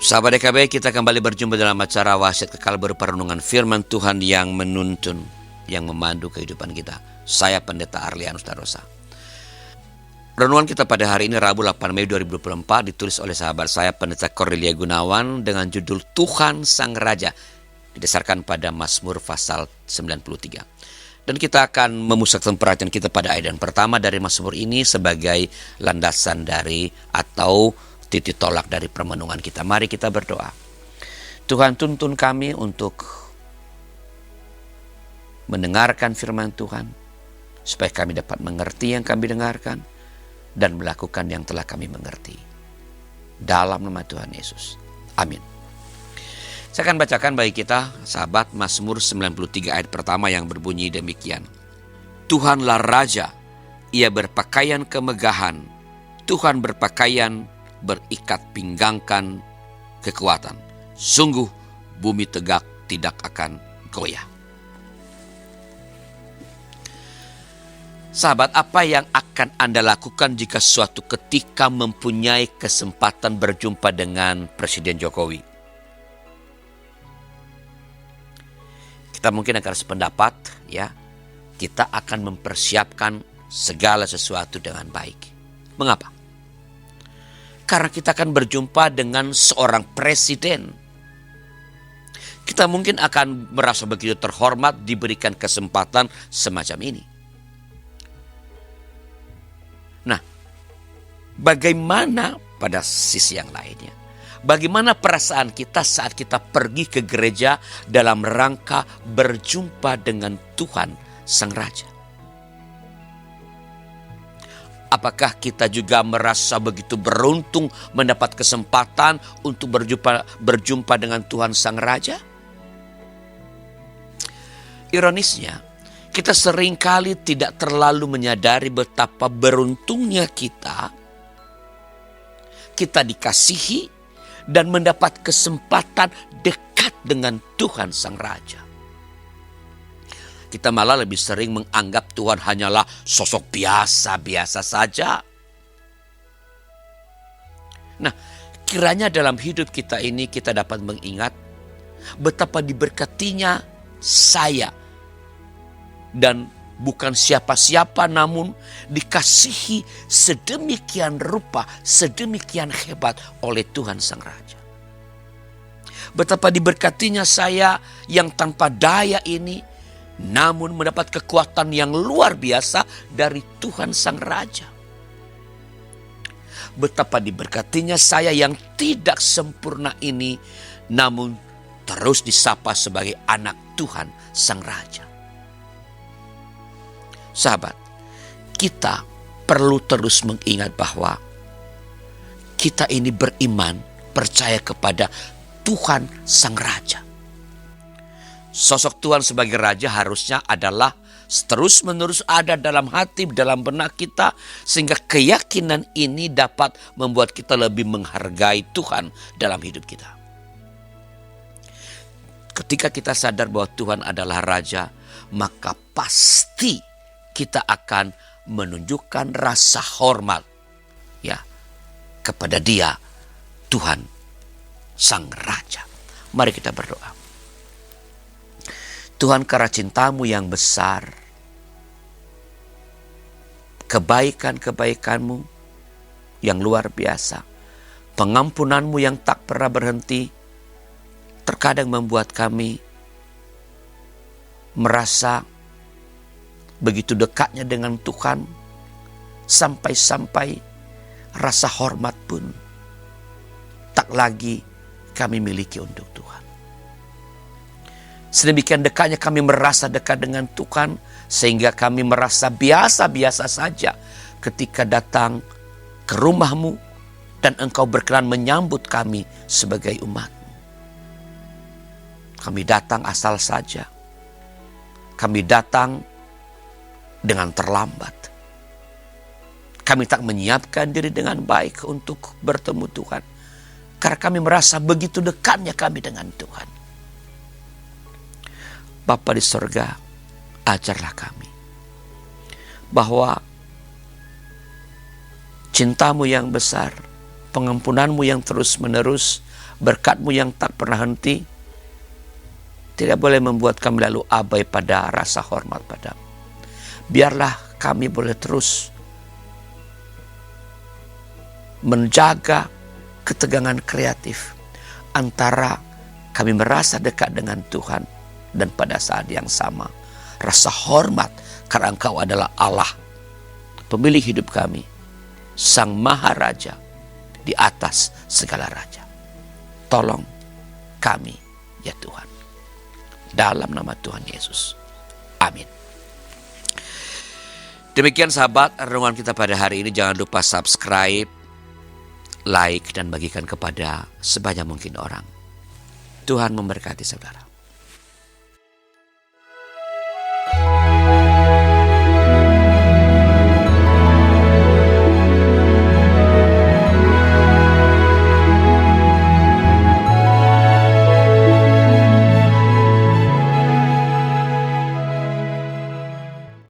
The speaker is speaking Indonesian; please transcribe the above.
Sahabat DKB, kita kembali berjumpa dalam acara Wasiat Kekal berupa renungan firman Tuhan yang menuntun, yang memandu kehidupan kita. Saya Pendeta Arlianus Darosa. Renungan kita pada hari ini Rabu 8 Mei 2024 ditulis oleh sahabat saya Pendeta Cornelia Gunawan dengan judul Tuhan Sang Raja, didasarkan pada Mazmur pasal 93. Dan kita akan memusatkan perhatian kita pada ayat yang pertama dari Mazmur ini sebagai landasan dari atau titik tolak dari permenungan kita. Mari kita berdoa. Tuhan, tuntun kami untuk mendengarkan firman Tuhan, supaya kami dapat mengerti yang kami dengarkan dan melakukan yang telah kami mengerti. Dalam nama Tuhan Yesus. Amin. Saya akan bacakan bagi kita, sahabat, Mazmur 93 ayat pertama yang berbunyi demikian. Tuhanlah Raja, Ia berpakaian kemegahan, Tuhan berpakaian berikat pinggangkan kekuatan. Sungguh bumi tegak tidak akan goyah. Sahabat, apa yang akan Anda lakukan jika suatu ketika mempunyai kesempatan berjumpa dengan Presiden Jokowi? Kita mungkin akan sependapat, ya. Kita akan mempersiapkan segala sesuatu dengan baik. Mengapa? Karena kita akan berjumpa dengan seorang presiden. Kita mungkin akan merasa begitu terhormat diberikan kesempatan semacam ini. Nah, bagaimana pada sisi yang lainnya? Bagaimana perasaan kita saat kita pergi ke gereja dalam rangka berjumpa dengan Tuhan Sang Raja? Apakah kita juga merasa begitu beruntung mendapat kesempatan untuk berjumpa dengan Tuhan Sang Raja? Ironisnya, kita seringkali tidak terlalu menyadari betapa beruntungnya kita dikasihi dan mendapat kesempatan dekat dengan Tuhan Sang Raja. Kita malah lebih sering menganggap Tuhan hanyalah sosok biasa-biasa saja. Nah, kiranya dalam hidup kita ini kita dapat mengingat betapa diberkatinya saya. Dan bukan siapa-siapa, namun dikasihi sedemikian rupa, sedemikian hebat oleh Tuhan Sang Raja. Betapa diberkatinya saya yang tanpa daya ini, namun mendapat kekuatan yang luar biasa dari Tuhan Sang Raja. Betapa diberkatinya saya yang tidak sempurna ini, namun terus disapa sebagai anak Tuhan Sang Raja. Sahabat, kita perlu terus mengingat bahwa kita ini beriman, percaya kepada Tuhan Sang Raja. Sosok Tuhan sebagai Raja harusnya adalah terus-menerus ada dalam hati, dalam benak kita, sehingga keyakinan ini dapat membuat kita lebih menghargai Tuhan dalam hidup kita. Ketika kita sadar bahwa Tuhan adalah Raja, maka pasti kita akan menunjukkan rasa hormat, ya, kepada Dia, Tuhan Sang Raja. Mari kita berdoa. Tuhan, karena cinta-Mu yang besar, kebaikan-kebaikan-Mu yang luar biasa, pengampunan-Mu yang tak pernah berhenti, terkadang membuat kami merasa begitu dekatnya dengan Tuhan, sampai-sampai rasa hormat pun tak lagi kami miliki untuk Tuhan. Sedemikian dekatnya kami merasa dekat dengan Tuhan, sehingga kami merasa biasa-biasa saja ketika datang ke rumah-Mu dan Engkau berkenan menyambut kami sebagai umat-Mu. Kami datang asal saja. Kami datang dengan terlambat. Kami tak menyiapkan diri dengan baik untuk bertemu Tuhan. Karena kami merasa begitu dekatnya kami dengan Tuhan. Bapa di sorga, ajarlah kami bahwa cinta-Mu yang besar, pengampunan-Mu yang terus-menerus berkat-Mu yang tak pernah henti tidak boleh membuat kami lalu abai pada rasa hormat padamu. Biarlah kami boleh terus menjaga ketegangan kreatif antara kami merasa dekat dengan Tuhan dan pada saat yang sama rasa hormat karena Engkau adalah Allah, pemilik hidup kami, Sang Maharaja di atas segala raja. Tolong kami ya Tuhan, dalam nama Tuhan Yesus. Amin. Demikian sahabat, renungan kita pada hari ini. Jangan lupa subscribe, like, dan bagikan kepada sebanyak mungkin orang. Tuhan memberkati saudara.